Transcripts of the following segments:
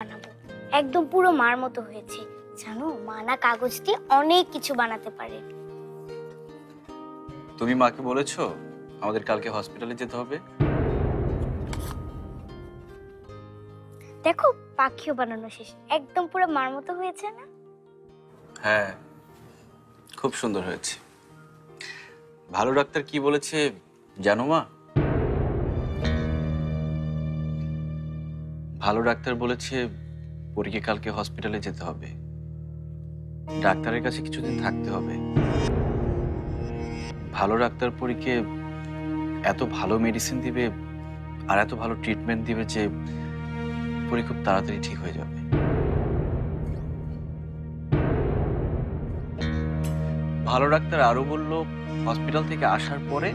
বানাবো। একদম পুরো মার মতো হয়েছে। জানো, মা না কাগজ দিয়ে অনেক কিছু বানাতে পারে। তুমি মাকে বলেছো আমাদের কালকে হসপিটালে যেতে হবে? দেখো, পাখিও বানানো শেষ। একদম পুরো মার মতো হয়েছে না? হ্যাঁ, খুব সুন্দর হয়েছে। ভালো ডাক্তার কি বলেছে জানো মা? ভালো ডাক্তার বলেছে পরীকে কালকে হসপিটালে যেতে হবে, ডাক্তারের কাছে কিছুদিন থাকতে হবে। ভালো ডাক্তার পরীকে এত ভালো মেডিসিন দিবে আর এত ভালো ট্রিটমেন্ট দিবে যে পরী খুব তাড়াতাড়ি ঠিক হয়ে যাবে। ভালো ডাক্তার আরো বলল হসপিটাল থেকে আসার পরে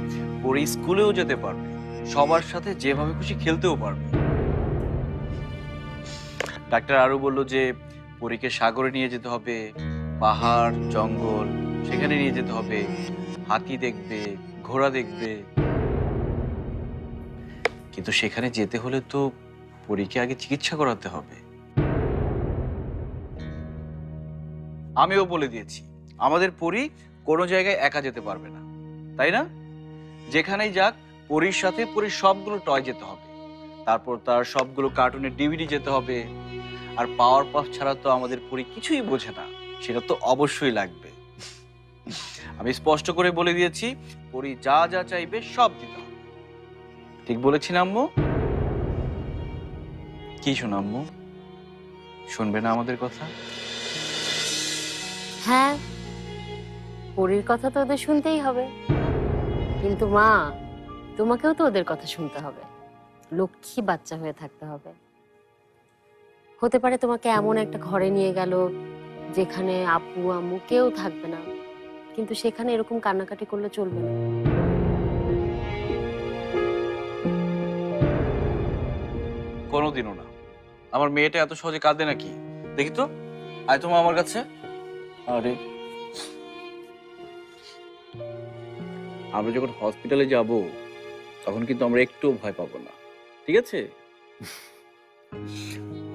পরী স্কুলেও যেতে পারবে, সবার সাথে যেভাবে খুশি খেলতেও পারবে। ডাক্তার আরো বলল যে পরীকে সাগরে নিয়ে যেতে হবে, পাহাড় জঙ্গল সেখানে নিয়ে যেতে হবে, হাতি দেখবে, ঘোড়া দেখবে। কিন্তু সেখানে যেতে হলে তো পরীকে আগে চিকিৎসা করাতে হবে। আমিও বলে দিয়েছি আমাদের পরী কোনো জায়গায় একা যেতে পারবে না, তাই না? যেখানেই যাক পরীর সাথে পরীর সবগুলো টয় যেতে হবে, তারপর তার সবগুলো কার্টুনের ডিভিডি যেতে হবে। আর পাওয়ার পাফ ছাড়া তো আমাদের পরী কিছুই বোঝে না, সেটা তো অবশ্যই লাগবে। আমি স্পষ্ট করে বলে দিয়েছি পরী যা যা চাইবে সব দিতে হবে। ঠিক বলেছি না আম্মু? কি শোনো আম্মু, শুনবে না আমাদের কথা? হ্যাঁ, পরীর কথা তো ওদের শুনতেই হবে, কিন্তু মা, তোমাকেও তো ওদের কথা শুনতে হবে। লক্ষ্মী বাচ্চা হয়ে থাকতে হবে। হতে পারে তোমাকে এমন একটা ঘরে নিয়ে গেল যেখানে আপু আম্মু কেউ থাকবে না, কিন্তু সেখানে এরকম কান্নাকাটি করলে চলবে না। কোনোদিনও না। আমার মেয়েটা এত সহজে কাঁদে নাকি? দেখি তো, আয় তোমা আমার কাছে। আরে, আমরা যখন হসপিটালে যাব তখন কিন্তু আমরা একটুও ভয় পাবো না, ঠিক আছে?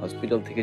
হসপিটাল থেকে